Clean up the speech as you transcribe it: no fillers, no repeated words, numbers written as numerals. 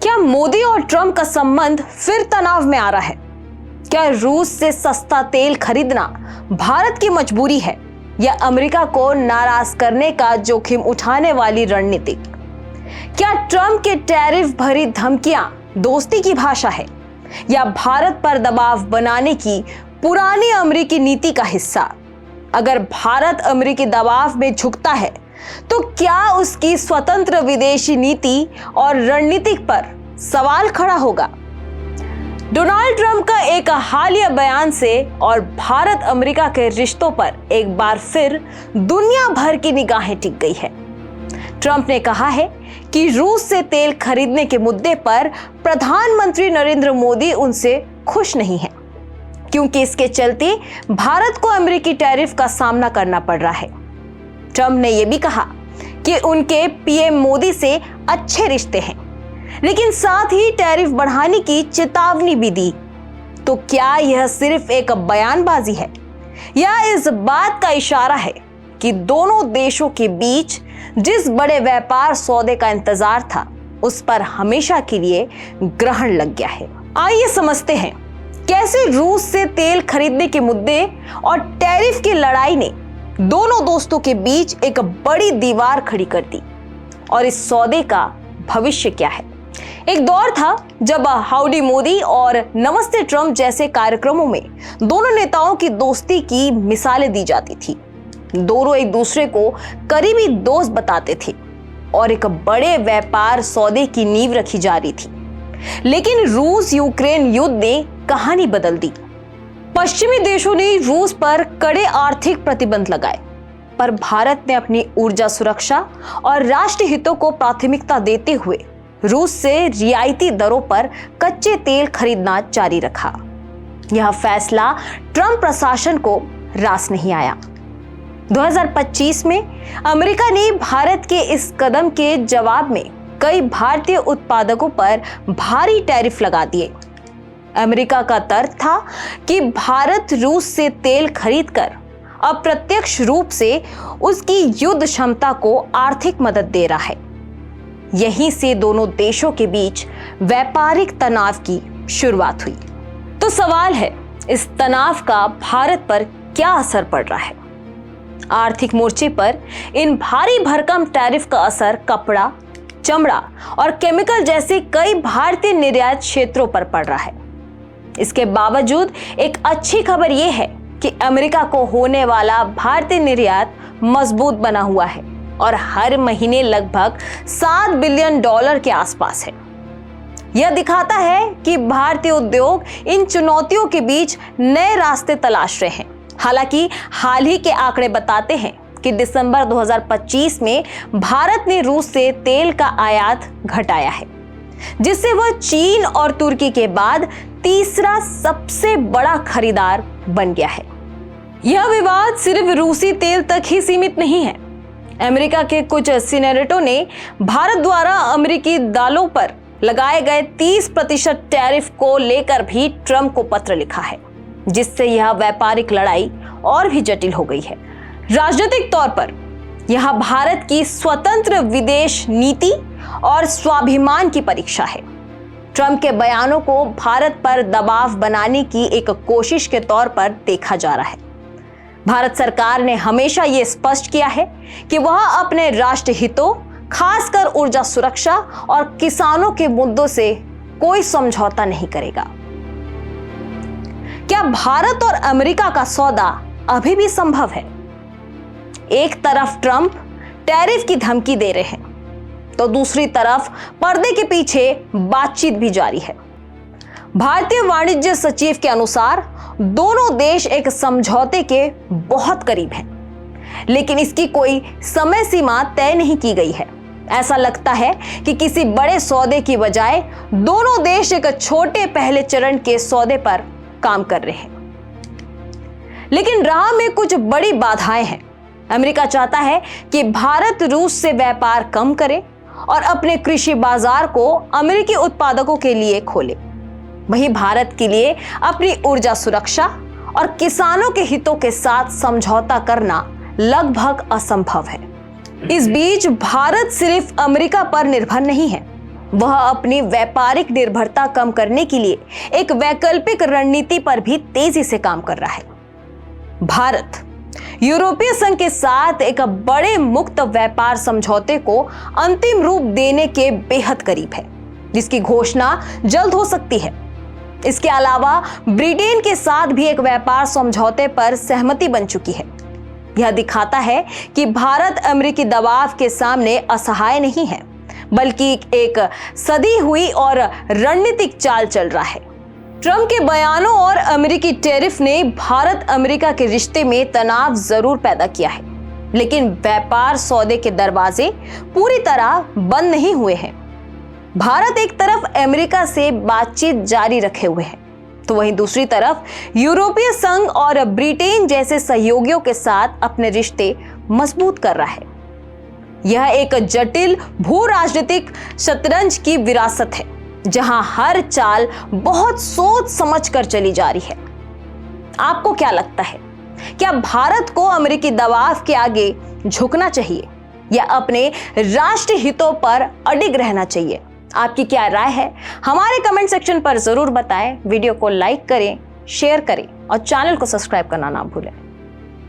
क्या मोदी और ट्रंप का संबंध फिर तनाव में आ रहा है? क्या रूस से सस्ता तेल खरीदना भारत की मजबूरी है या अमेरिका को नाराज करने का जोखिम उठाने वाली रणनीति? क्या ट्रंप के टैरिफ भरी धमकियां दोस्ती की भाषा है या भारत पर दबाव बनाने की पुरानी अमेरिकी नीति का हिस्सा? अगर भारत अमेरिकी दबाव में झुकता है तो क्या उसकी स्वतंत्र विदेशी नीति और रणनीति पर सवाल खड़ा होगा? डोनाल्ड ट्रंप का एक हालिया बयान से और भारत अमेरिका के रिश्तों पर एक बार फिर दुनिया भर की निगाहें टिक गई है। ट्रंप ने कहा है कि रूस से तेल खरीदने के मुद्दे पर प्रधानमंत्री नरेंद्र मोदी उनसे खुश नहीं है, क्योंकि इसके चलते भारत को अमेरिकी टैरिफ का सामना करना पड़ रहा है। ट्रंप ने यह भी कहा कि उनके पीएम मोदी से अच्छे रिश्ते हैं, लेकिन साथ ही टैरिफ बढ़ाने की चेतावनी भी दी। तो क्या यह सिर्फ एक बयानबाजी है या इस बात का इशारा है कि दोनों देशों के बीच जिस बड़े व्यापार सौदे का इंतजार था उस पर हमेशा के लिए ग्रहण लग गया है? आइए समझते हैं कैसे रूस से तेल खरीदने के मुद्दे और टैरिफ की लड़ाई ने दोनों दोस्तों के बीच एक बड़ी दीवार खड़ी कर दी और इस सौदे का भविष्य क्या है। एक दौर था जब हाउडी मोदी और नमस्ते ट्रंप जैसे कार्यक्रमों में दोनों नेताओं की दोस्ती की मिसालें दी जाती थी। दोनों एक दूसरे को करीबी दोस्त बताते थे और एक बड़े व्यापार सौदे की नींव रखी जा रही थी। लेकिन रूस यूक्रेन युद्ध ने कहानी बदल दी। पश्चिमी देशों ने रूस पर कड़े आर्थिक प्रतिबंध लगाए, पर भारत ने अपनी ऊर्जा सुरक्षा और राष्ट्रीय हितों को प्राथमिकता देते हुए रूस से रियायती दरों पर कच्चे तेल खरीदना जारी रखा। यह फैसला ट्रंप प्रशासन को रास नहीं आया। 2025 में अमेरिका ने भारत के इस कदम के जवाब में कई भारतीय उत्पादकों पर भारी टैरिफ लगा दिए। अमेरिका का तर्क था कि भारत रूस से तेल खरीदकर अप्रत्यक्ष रूप से उसकी युद्ध क्षमता को आर्थिक मदद दे रहा है। यहीं से दोनों देशों के बीच व्यापारिक तनाव की शुरुआत हुई। तो सवाल है, इस तनाव का भारत पर क्या असर पड़ रहा है? आर्थिक मोर्चे पर इन भारी भरकम टैरिफ का असर कपड़ा, चमड़ा और केमिकल जैसे कई भारतीय निर्यात क्षेत्रों पर पड़ रहा है। इसके बावजूद एक अच्छी खबर यह है कि अमेरिका को होने वाला भारतीय निर्यात मजबूत बना हुआ है और हर महीने लगभग $7 बिलियन के आसपास है। यह दिखाता है कि भारतीय उद्योग इन चुनौतियों के बीच नए रास्ते तलाश रहे हैं। हालांकि हाल ही के आंकड़े बताते हैं कि दिसंबर 2025 में भारत ने रूस से तेल का आयात घटाया है, जिससे वह चीन और तुर्की के बाद तीसरा सबसे बड़ा खरीदार बन गया है। यह विवाद सिर्फ रूसी तेल तक ही सीमित नहीं है। अमेरिका के कुछ सीनेटरों ने भारत द्वारा अमेरिकी दालों पर लगाए गए 30% टैरिफ को लेकर भी ट्रंप को पत्र लिखा है, जिससे यह व्यापारिक लड़ाई और भी जटिल हो गई है। राजनीतिक तौर पर यह भारत की स्वतंत्र विदेश नीति और स्वाभिमान की परीक्षा है। ट्रंप के बयानों को भारत पर दबाव बनाने की एक कोशिश के तौर पर देखा जा रहा है। भारत सरकार ने हमेशा यह स्पष्ट किया है कि वह अपने राष्ट्र हितों, खासकर ऊर्जा सुरक्षा और किसानों के मुद्दों से कोई समझौता नहीं करेगा। क्या भारत और अमेरिका का सौदा अभी भी संभव है? एक तरफ ट्रंप टैरिफ की धमकी दे रहे हैं, तो दूसरी तरफ पर्दे के पीछे बातचीत भी जारी है। भारतीय वाणिज्य सचिव के अनुसार दोनों देश एक समझौते के बहुत करीब हैं, लेकिन इसकी कोई समय सीमा तय नहीं की गई है। ऐसा लगता है कि किसी बड़े सौदे की बजाय दोनों देश एक छोटे पहले चरण के सौदे पर काम कर रहे हैं। लेकिन राह में कुछ बड़ी बाधाएं हैं। अमेरिका चाहता है कि भारत रूस से व्यापार कम करे और अपने कृषि बाजार को अमेरिकी उत्पादकों के लिए खोले। वहीं भारत के लिए अपनी ऊर्जा सुरक्षा और किसानों के हितों के साथ समझौता करना लगभग असंभव है। इस बीच भारत सिर्फ अमेरिका पर निर्भर नहीं है, वह अपनी व्यापारिक निर्भरता कम करने के लिए एक वैकल्पिक रणनीति पर भी तेजी से काम कर रहा है। भारत यूरोपीय संघ के साथ एक बड़े मुक्त व्यापार समझौते को अंतिम रूप देने के बेहद करीब है, जिसकी घोषणा जल्द हो सकती है। इसके अलावा ब्रिटेन के साथ भी एक व्यापार समझौते पर सहमति बन चुकी है। यह दिखाता है कि भारत अमेरिकी दबाव के सामने असहाय नहीं है, बल्कि एक सदी हुई और रणनीतिक चाल चल रहा है। ट्रंप के बयानों और अमेरिकी टैरिफ ने भारत अमेरिका के रिश्ते में तनाव जरूर पैदा किया है, लेकिन व्यापार सौदे के दरवाजे पूरी तरह बंद नहीं हुए हैं। भारत एक तरफ अमेरिका से बातचीत जारी रखे हुए है, तो वहीं दूसरी तरफ यूरोपीय संघ और ब्रिटेन जैसे सहयोगियों के साथ अपने रिश्ते मजबूत कर रहा है। यह एक जटिल भू राजनीतिक शतरंज की विरासत है, जहां हर चाल बहुत सोच समझ कर चली जा रही है। आपको क्या लगता है, क्या भारत को अमेरिकी दबाव के आगे झुकना चाहिए या अपने राष्ट्रीय हितों पर अडिग रहना चाहिए? आपकी क्या राय है, हमारे कमेंट सेक्शन पर जरूर बताएं। वीडियो को लाइक करें, शेयर करें और चैनल को सब्सक्राइब करना ना भूलें।